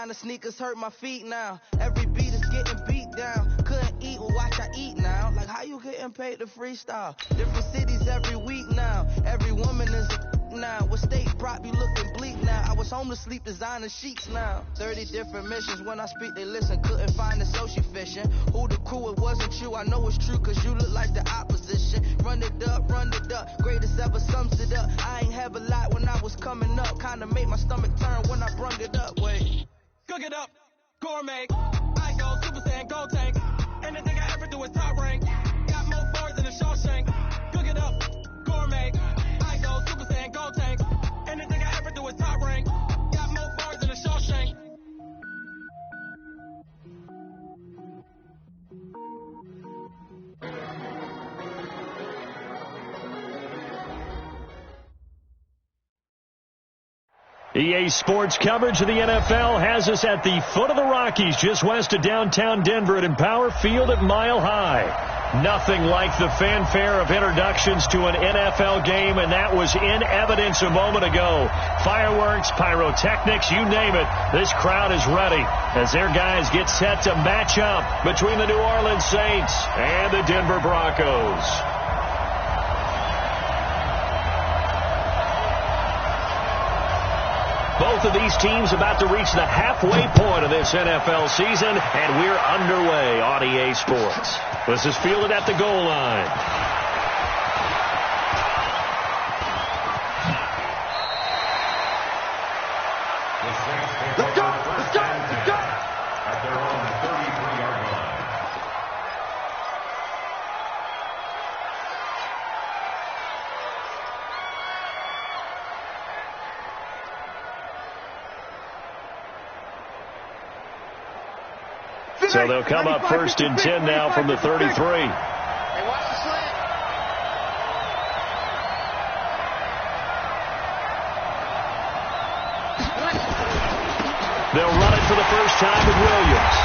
Designer sneakers hurt my feet now. Every beat is getting beat down. Couldn't eat, well watch I eat now. Like how you getting paid to freestyle? Different cities every week now. Every woman is a now. With state prop, you looking bleak now. I was home to sleep, designer sheets now. 30 different missions. When I speak, they listen. Couldn't find it, so she fishing. Who the crew? It wasn't you. I know it's true, cause you look like the opposition. Run it up, greatest ever sums it up. I ain't have a lot when I was coming up. Kinda made my stomach turn when I brung it up. Wait. Cook it up, gourmet. I go Super Saiyan, gold tank. Anything I ever do is top rank. Got more bars than a Shawshank. Cook it up, gourmet. I go Super Saiyan, gold tank. Anything I ever do is top rank. Got more bars than a Shawshank. EA Sports coverage of the NFL has us at the foot of the Rockies, just west of downtown Denver at Empower Field at Mile High. Nothing like the fanfare of introductions to an NFL game, and that was in evidence a moment ago. Fireworks, pyrotechnics, you name it. This crowd is ready as their guys get set to match up between the New Orleans Saints and the Denver Broncos. Both of these teams about to reach the halfway point of this NFL season, and we're underway on EA Sports. This is fielded at the goal line. Let's go! Let's go! Let's go! At their own 33-yard line. So they'll come up first and 10 now from the 33. Hey, watch the slant. They'll run it for the first time with Williams.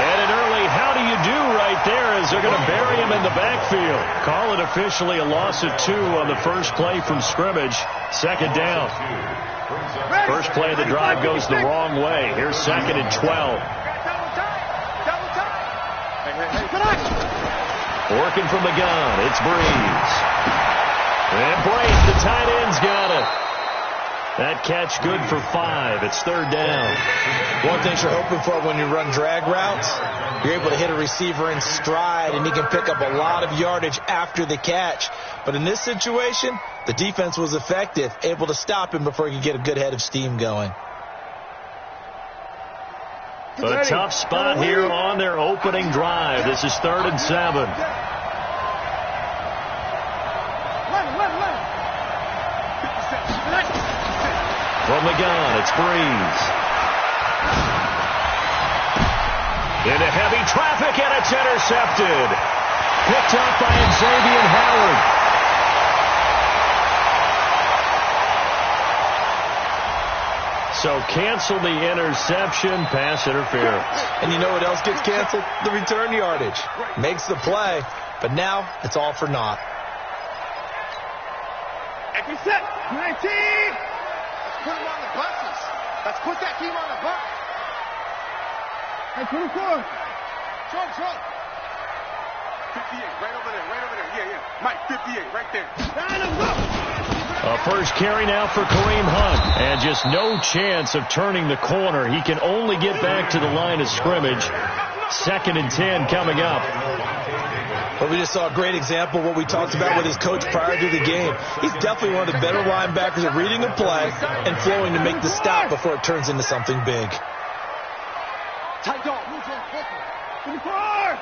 And an early how do you do right there as they're going to bury him in the backfield. Call it officially a loss of 2 on the first play from scrimmage. Second down. First play of the drive goes the wrong way. Here's second and 12. Working from the gun, it's Breeze. And Brace, the tight end's got it. That catch good for 5. It's third down. One thing you're hoping for when you run drag routes, you're able to hit a receiver in stride, and he can pick up a lot of yardage after the catch. But in this situation, the defense was effective, able to stop him before he could get a good head of steam going. A tough spot here on their opening drive. This is 3rd and 7. From the gun, it's Breeze. Into heavy traffic, and it's intercepted. Picked up by Xavier Howard. So cancel the interception, pass interference. And you know what else gets canceled? The return yardage. Makes the play, but now it's all for naught. Every set. 19. Let's put him on the buses. Let's put that team on the bus. Hey, 24. Show. 58, right over there. Yeah. Mike, 58, right there. Line him up. A first carry now for Kareem Hunt. And just no chance of turning the corner. He can only get back to the line of scrimmage. 2nd and 10 coming up. Well, we just saw a great example of what we talked about with his coach prior to the game. He's definitely one of the better linebackers at reading a play and flowing to make the stop before it turns into something big. Tight dog. Move on quickly. 24.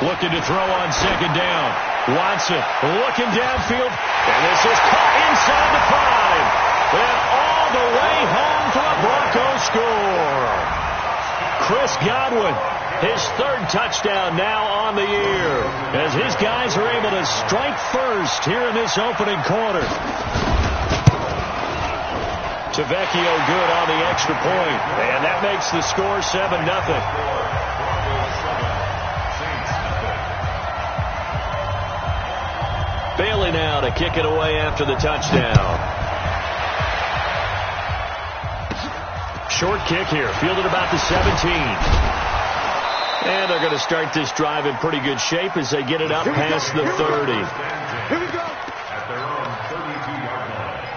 Looking to throw on 2nd down. Watson looking downfield. And this is caught inside the 5. And all the way home for the Broncos score. Chris Godwin, his 3rd touchdown now on the year. As his guys are able to strike first here in this opening quarter. Tavecchio good on the extra point. And that makes the score 7-0. Bailey now to kick it away after the touchdown. short kick here, fielded about the 17. And they're going to start this drive in pretty good shape as they get it up past the 30. Here we go. At their own 32-yard line.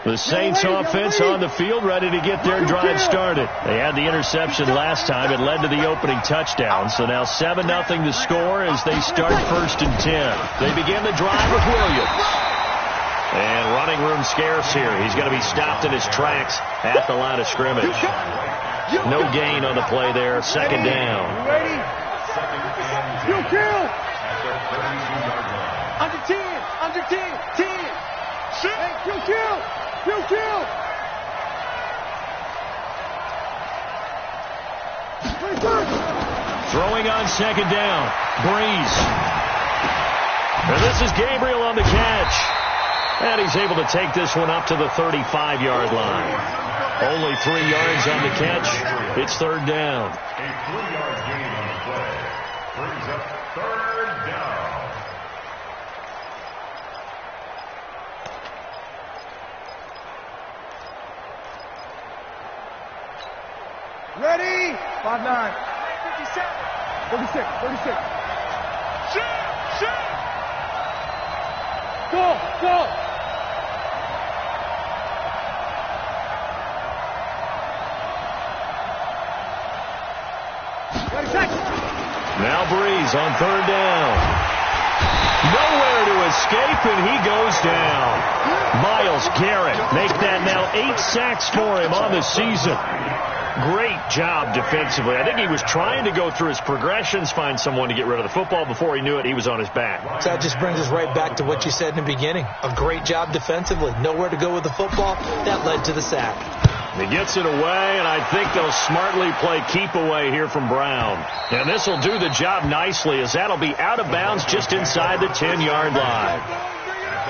The Saints offense on the field, ready to get their drive started. They had the interception last time. It led to the opening touchdown. So now 7-0 to score as they start 1st and 10. They begin the drive with Williams. And running room scarce here. He's going to be stopped in his tracks at the line of scrimmage. No gain on the play there. 2nd down. Ready? Kill. Under 10. Under 10. 10. Hey, kill. Throwing on 2nd down. Breeze. And this is Gabriel on the catch. And he's able to take this one up to the 35-yard line. Only 3 yards on the catch. It's 3rd down. A 3-yard gain on the play brings up 3rd down. Ready? 5-9. 57. 36. Shoot. Go. Now Breeze on 3rd down. Nowhere to escape, and he goes down. Myles Garrett make that now 8 sacks for him on the season. Great job defensively. I think he was trying to go through his progressions, find someone to get rid of the football. Before he knew it, he was on his back. So that just brings us right back to what you said in the beginning. A great job defensively. Nowhere to go with the football. That led to the sack. He gets it away, and I think they'll smartly play keep away here from Brown. And this will do the job nicely, as that'll be out of bounds just inside the 10-yard line.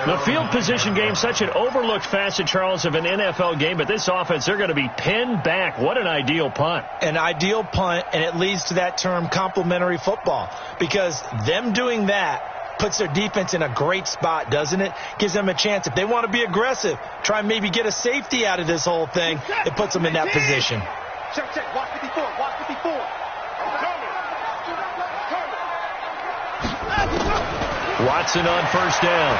The field position game, such an overlooked facet, Charles, of an NFL game, but this offense, they're going to be pinned back. What an ideal punt. An ideal punt, and it leads to that term complementary football, because them doing that puts their defense in a great spot, doesn't it? Gives them a chance. If they want to be aggressive, try and maybe get a safety out of this whole thing, it puts them in that position. Check. Watch 54. Watson on 1st down.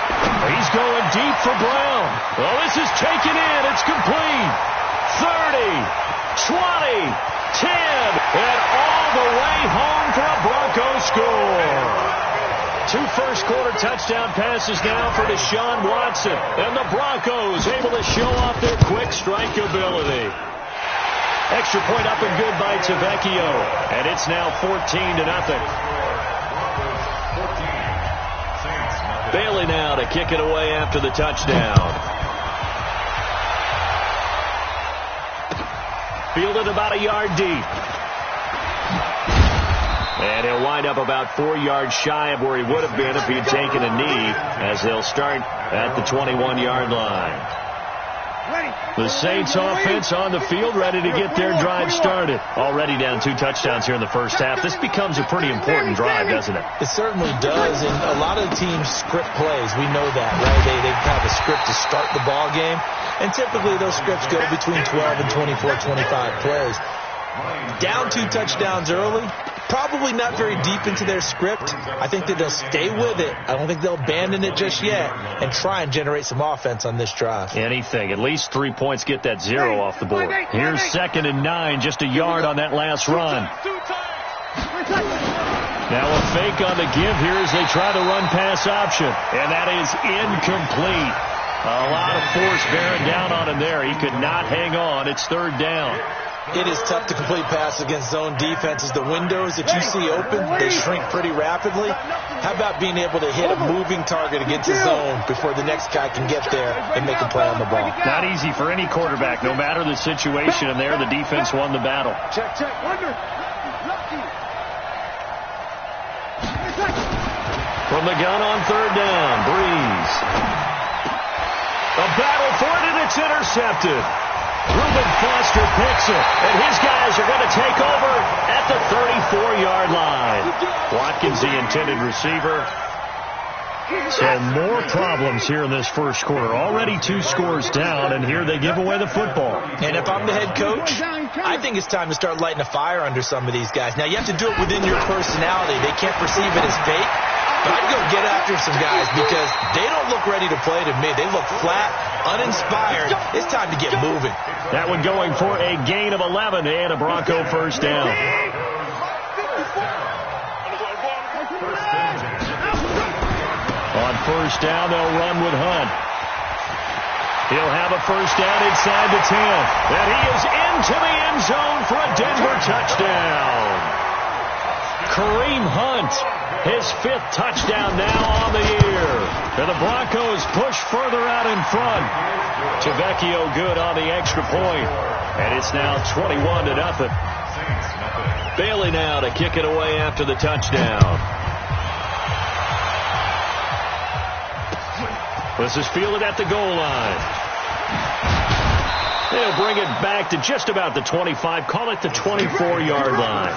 He's going deep for Brown. Oh, this is taken in. It's complete. 30, 20, 10, and all the way home for a Broncos score. 2 first-quarter touchdown passes now for Deshaun Watson. And the Broncos able to show off their quick strike ability. Extra point up and good by Tavecchio. And it's now 14-0. Bailey now to kick it away after the touchdown. Fielded about a yard deep. And he'll wind up about 4 yards shy of where he would have been if he had taken a knee, as they'll start at the 21-yard line. The Saints offense on the field, ready to get their drive started. Already down 2 touchdowns here in the first half. This becomes a pretty important drive, doesn't it? It certainly does, and a lot of the teams script plays. We know that, right? They have a script to start the ball game, and typically those scripts go between 12 and 24, 25 plays. Down 2 touchdowns early, probably not very deep into their script. I think that they'll stay with it. I don't think they'll abandon it just yet and try and generate some offense on this drive. Anything. At least 3 points get that 0 off the board. Here's 2nd and 9, just a yard on that last run. Now a fake on the give here as they try the run-pass option. And that is incomplete. A lot of force bearing down on him there. He could not hang on. It's 3rd down. It is tough to complete passes against zone defenses. The windows that you see open, they shrink pretty rapidly. How about being able to hit a moving target against a zone before the next guy can get there and make a play on the ball? Not easy for any quarterback, no matter the situation. And there, the defense won the battle. Check. Wonder. From the gun on third down, Breeze. A battle for it, and it's intercepted. Reuben Foster picks it, and his guys are going to take over at the 34-yard line. Watkins, the intended receiver. So more problems here in this first quarter. Already 2 scores down, and here they give away the football. And if I'm the head coach, I think it's time to start lighting a fire under some of these guys. Now, you have to do it within your personality. They can't perceive it as fake. But I'd go get after some guys because they don't look ready to play to me. They look flat, uninspired. It's time to get moving. That one going for a gain of 11 and a Bronco first down. On first down, they'll run with Hunt. He'll have a first down inside the 10. And he is into the end zone for a Denver touchdown. Kareem Hunt, his 5th touchdown now on the year. And the Broncos push further out in front. Tavecchio good on the extra point. And it's now 21-0. Bailey now to kick it away after the touchdown. This is fielded at the goal line. They'll bring it back to just about the 25. Call it the 24-yard line.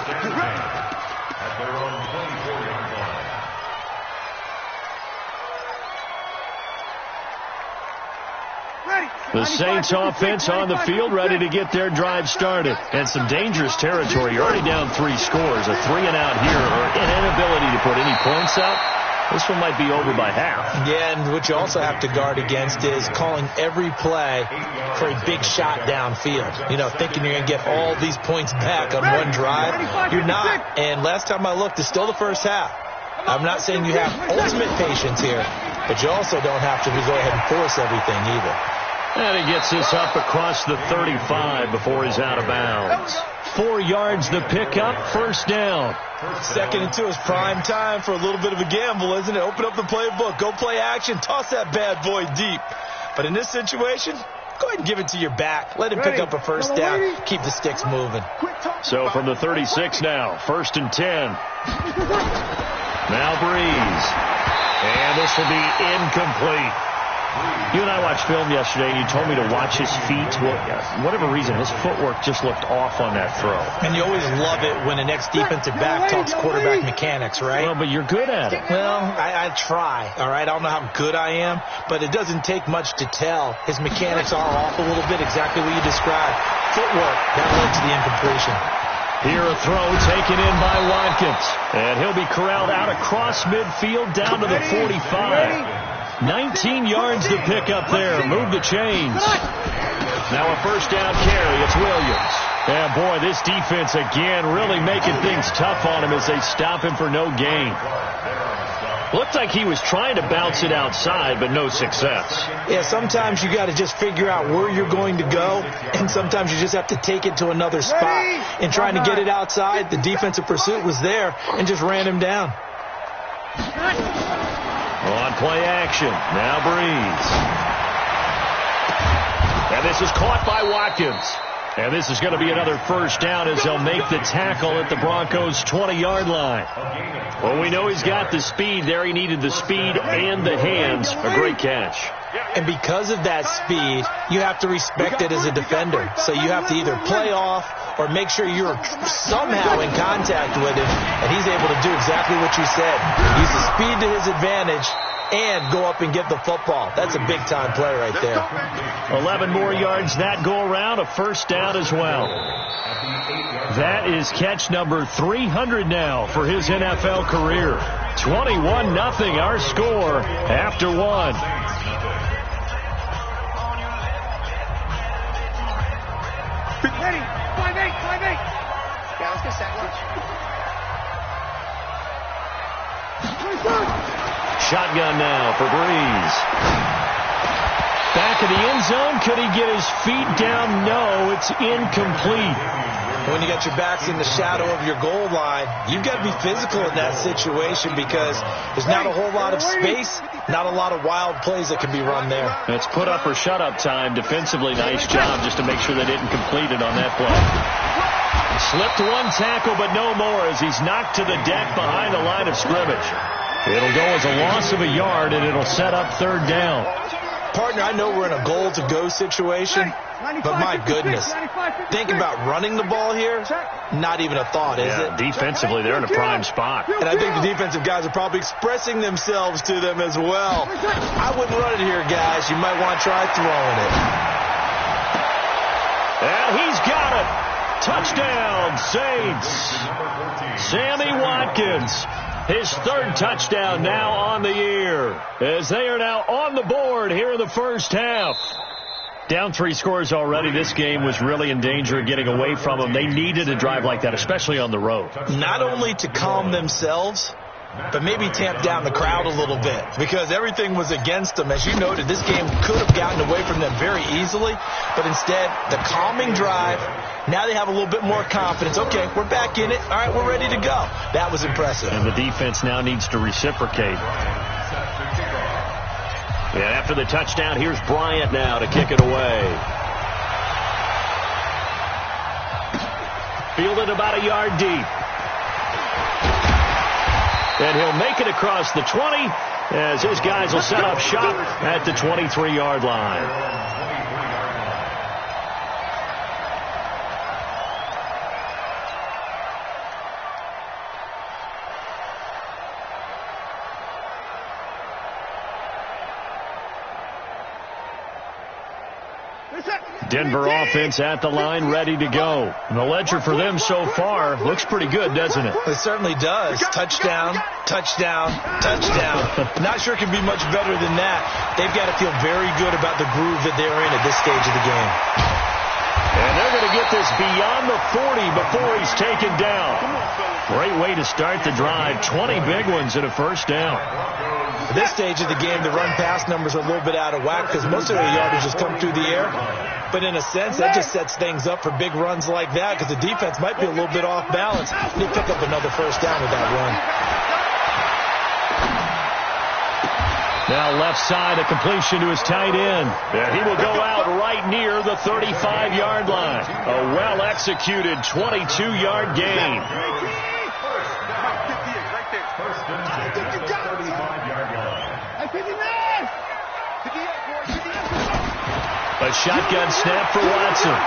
The Saints offense on the field, ready to get their drive started. And some dangerous territory. You're already down 3 scores. A 3-and-out here, or an inability to put any points up. This one might be over by half. Yeah, and what you also have to guard against is calling every play for a big shot downfield. You know, thinking you're going to get all these points back on one drive. You're not. And last time I looked, it's still the first half. I'm not saying you have ultimate patience here, but you also don't have to go ahead and force everything either. And he gets this up across the 35 before he's out of bounds. 4 yards the pickup, first down. 2nd and 2 is prime time for a little bit of a gamble, isn't it? Open up the playbook, go play action, toss that bad boy deep. But in this situation, go ahead and give it to your back. Let him pick up a first down, keep the sticks moving. So from the 36 now, 1st and 10. Now Breeze. And this will be incomplete. You and I watched film yesterday, and you told me to watch his feet. Well, whatever reason, his footwork just looked off on that throw. And you always love it when an ex-defensive back talks quarterback mechanics, right? Well, but you're good at it. Well, I try, all right? I don't know how good I am, but it doesn't take much to tell. His mechanics are off a little bit, exactly what you described. Footwork, that led to the incompletion. Here a throw taken in by Watkins. And he'll be corralled out across midfield down to the 45. 19 yards to pick up there. Move the chains. Now a first down carry. It's Williams. And boy, this defense again really making things tough on him as they stop him for no gain. Looked like he was trying to bounce it outside, but no success. Yeah, sometimes you got to just figure out where you're going to go, and sometimes you just have to take it to another spot. And trying to get it outside, the defensive pursuit was there and just ran him down. On play action, now Breeze. And this is caught by Watkins. And this is going to be another first down as they'll make the tackle at the Broncos' 20-yard line. Well, we know he's got the speed there. He needed the speed and the hands. A great catch. And because of that speed, you have to respect it as a defender. So you have to either play off or make sure you're somehow in contact with him, and he's able to do exactly what you said. Use the speed to his advantage and go up and get the football. That's a big-time play right there. 11 more yards that go around, a first down as well. That is catch number 300 now for his NFL career. 21-0 our score after one. Ready, 5-8. Yeah, let's get set. Shotgun now for Breeze. Back of the end zone. Could he get his feet down? No, it's incomplete. When you got your backs in the shadow of your goal line, you've got to be physical in that situation because there's not a whole lot of space, not a lot of wild plays that can be run there. It's put up or shut up time. Defensively, nice job just to make sure they didn't complete it on that play. Slipped one tackle, but no more as he's knocked to the deck behind the line of scrimmage. It'll go as a loss of a yard, and it'll set up third down. Partner, I know we're in a goal-to-go situation, but my goodness, thinking about running the ball here, not even a thought, is it? Defensively, they're in a prime spot. And I think the defensive guys are probably expressing themselves to them as well. I wouldn't run it here, guys. You might want to try throwing it. And he's got it. Touchdown, Saints. Sammy Watkins. His third touchdown now on the year, as they are now on the board here in the first half. Down 3 scores already. This game was really in danger of getting away from them. They needed a drive like that, especially on the road. Not only to calm themselves, but maybe tamp down the crowd a little bit, because everything was against them. As you noted, this game could have gotten away from them very easily, but instead, the calming drive, now they have a little bit more confidence. Okay, we're back in it. All right, we're ready to go. That was impressive. And the defense now needs to reciprocate. And after the touchdown, here's Bryant now to kick it away. Fielded about a yard deep. And he'll make it across the 20 as his guys will set up shop at the 23-yard line. Denver offense at the line, ready to go. And the ledger for them so far looks pretty good, doesn't it? It certainly does. Touchdown, touchdown, touchdown. Not sure it can be much better than that. They've got to feel very good about the groove that they're in at this stage of the game. And they're going to get this beyond the 40 before he's taken down. Great way to start the drive. 20 big ones and a first down. At this stage of the game, the run-pass numbers are a little bit out of whack because most of their yardage has come through the air. But in a sense, that just sets things up for big runs like that because the defense might be a little bit off balance. They pick up another first down with that run. Now left side, a completion to his tight end. And he will go out right near the 35-yard line. A well-executed 22-yard gain. A shotgun snap for Watson.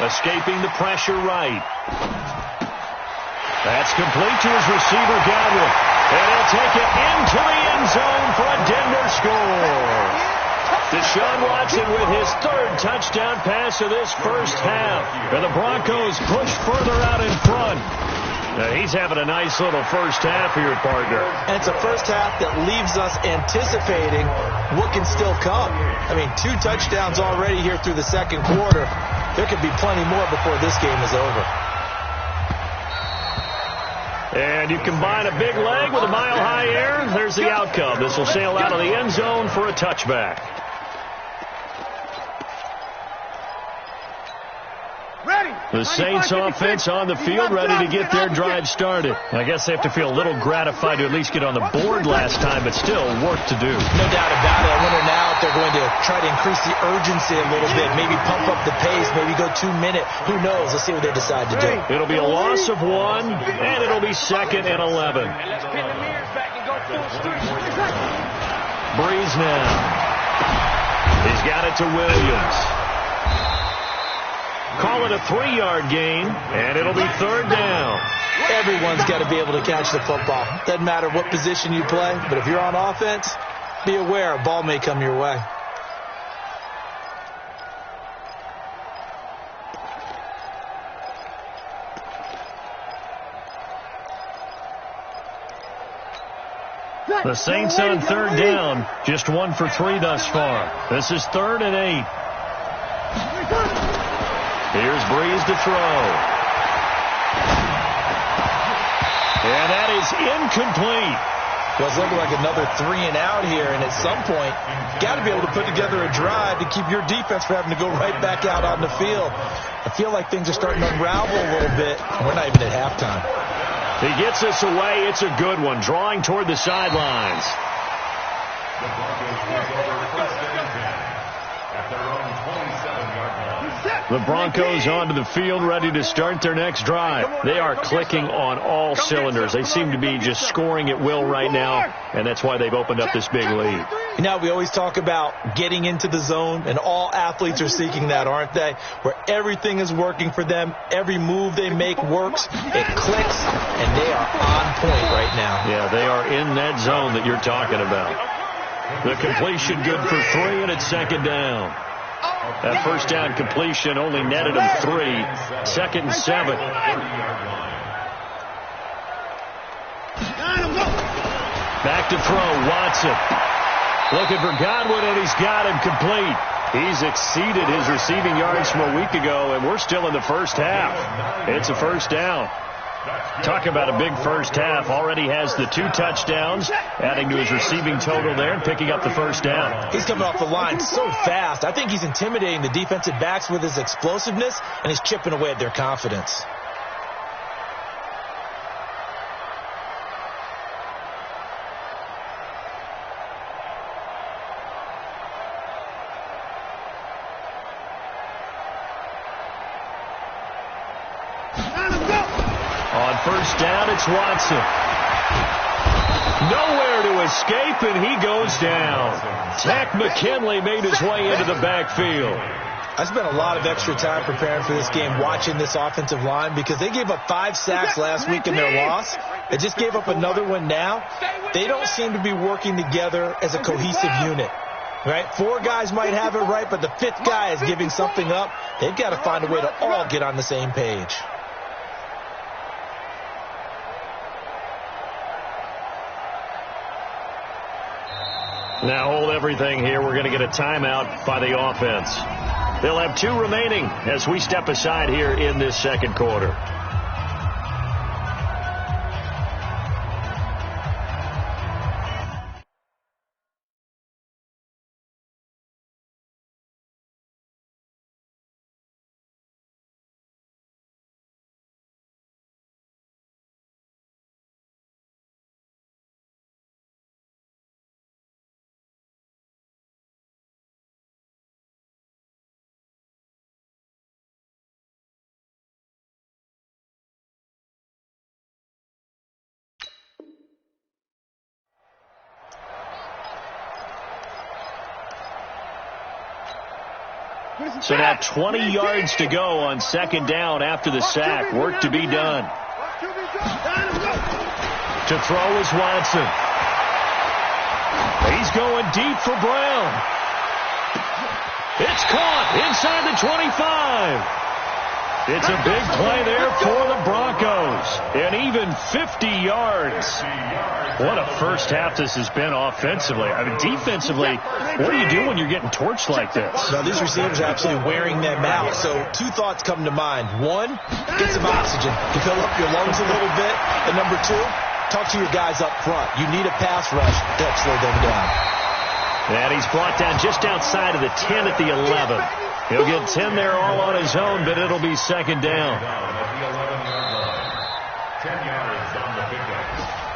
Escaping the pressure right. That's complete to his receiver, Godwin. And he'll take it into the end zone for a Denver score. Deshaun Watson with his third touchdown pass of this first half. And the Broncos push further out in front. He's having a nice little first half here, partner. And it's a first half that leaves us anticipating what can still come. I mean, 2 touchdowns already here through the second quarter. There could be plenty more before this game is over. And you combine a big leg with a mile-high air, there's the outcome. This will sail out of the end zone for a touchback. The Saints offense on the field, ready to get their drive started. I guess they have to feel a little gratified to at least get on the board last time, but still work to do. No doubt about it. I wonder now if they're going to try to increase the urgency a little bit, maybe pump up the pace, maybe go 2-minute. Who knows? Let's see what they decide to do. It'll be a loss of 1, and it'll be 2nd and 11. Breeze now. He's got it to Williams. Call it a 3-yard gain, and it'll be third down. Everyone's got to be able to catch the football. Doesn't matter what position you play, but if you're on offense, be aware a ball may come your way. The Saints on third down, just 1 for 3 thus far. This is 3rd and 8. Here's Breeze to throw. And that is incomplete. Well, it's looking like another 3 and out here, and at some point, got to be able to put together a drive to keep your defense from having to go right back out on the field. I feel like things are starting to unravel a little bit, and we're not even at halftime. He gets us away. It's a good one, drawing toward the sidelines. at their own 27-yard line. The Broncos onto the field, ready to start their next drive. They are clicking on all cylinders. They seem to be just scoring at will right now, and that's why they've opened up this big lead. Now, we always talk about getting into the zone, and all athletes are seeking that, aren't they? Where everything is working for them. Every move they make works. It clicks, and they are on point right now. Yeah, they are in that zone that you're talking about. The completion good for 3, and it's second down. That first down completion only netted him 3. Second and 7. Back to throw, Watson. Looking for Godwin, and he's got him complete. He's exceeded his receiving yards from a week ago, and we're still in the first half. It's a first down. Talk about a big first half. Already has the 2 touchdowns, adding to his receiving total there and picking up the first down. He's coming off the line so fast. I think he's intimidating the defensive backs with his explosiveness, and he's chipping away at their confidence. On first down, it's Watson. Nowhere to escape, and he goes down. Tack McKinley made his way into the backfield. I spent a lot of extra time preparing for this game, watching this offensive line, because they gave up 5 sacks last week in their loss. They just gave up another one now. They don't seem to be working together as a cohesive unit. Right? 4 guys might have it right, but the 5th guy is giving something up. They've got to find a way to all get on the same page. Now hold everything here. We're going to get a timeout by the offense. They'll have 2 remaining as we step aside here in this second quarter. So now 20 yards to go on second down after the sack. Work to be done. To throw is Watson. He's going deep for Brown. It's caught inside the 25. It's a big play there for the Broncos. And even 50 yards. What a first half this has been offensively. I mean, defensively, what do you do when you're getting torched like this? Now, these receivers are absolutely wearing them out. So 2 thoughts come to mind. 1, get some oxygen to fill up your lungs a little bit. And number 2, talk to your guys up front. You need a pass rush to help slow them down. And he's brought down just outside of the 10 at the 11. He'll get 10 there all on his own, but it'll be second down.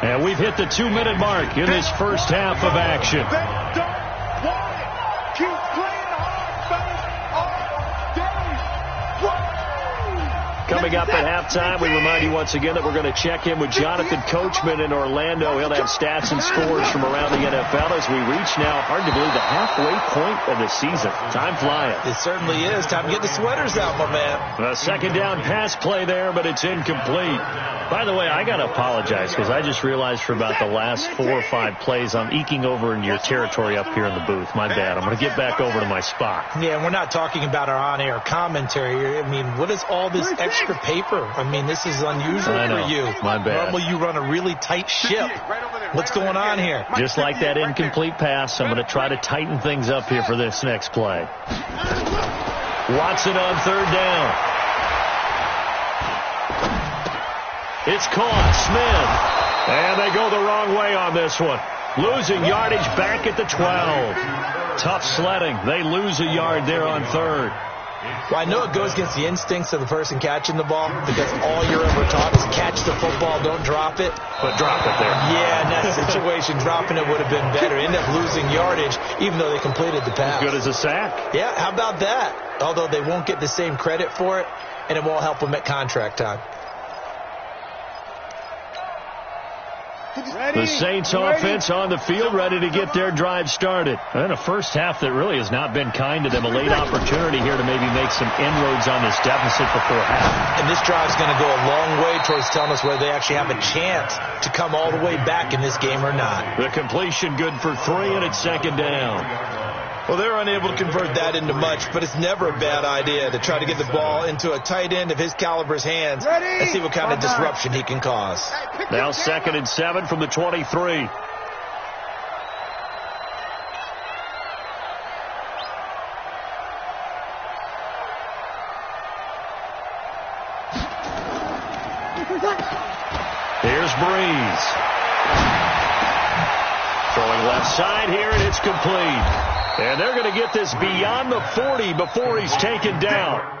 And we've hit the 2-minute mark in this first half of action. Coming up at halftime, we remind you once again that we're going to check in with Jonathan Coachman in Orlando. He'll have stats and scores from around the NFL as we reach now, hard to believe, the halfway point of the season. Time flying. It certainly is. Time to get the sweaters out, my man. A second down pass play there, but it's incomplete. By the way, I got to apologize because I just realized for about the last 4 or 5 plays, I'm eking over into your territory up here in the booth. My bad. I'm going to get back over to my spot. Yeah, we're not talking about our on-air commentary. I mean, what is all this extra paper? I mean, this is unusual for you. My bad. Normally you run a really tight ship. What's going on here? Just like that incomplete pass, I'm going to try to tighten things up here for this next play. Watson on third down. It's caught. Smith. And they go the wrong way on this one. Losing yardage back at the 12. Tough sledding. They lose a yard there on third. Well, I know it goes against the instincts of the person catching the ball because all you're ever taught is catch the football, don't drop it. But drop it there. Yeah, in that situation, dropping it would have been better. End up losing yardage, even though they completed the pass. As good as a sack. Yeah, how about that? Although they won't get the same credit for it, and it won't help them at contract time. The Saints offense on the field, ready to get their drive started. And a first half that really has not been kind to them. A late opportunity here to maybe make some inroads on this deficit before half. And this drive's going to go a long way towards telling us whether they actually have a chance to come all the way back in this game or not. The completion good for 3, and it's second down. Well, they're unable to convert that into much, but it's never a bad idea to try to get the ball into a tight end of his caliber's hands and see what kind of disruption he can cause. Now 2nd and 7 from the 23. Here's Breeze. Throwing left side here, and it's complete. And they're going to get this beyond the 40 before he's taken down.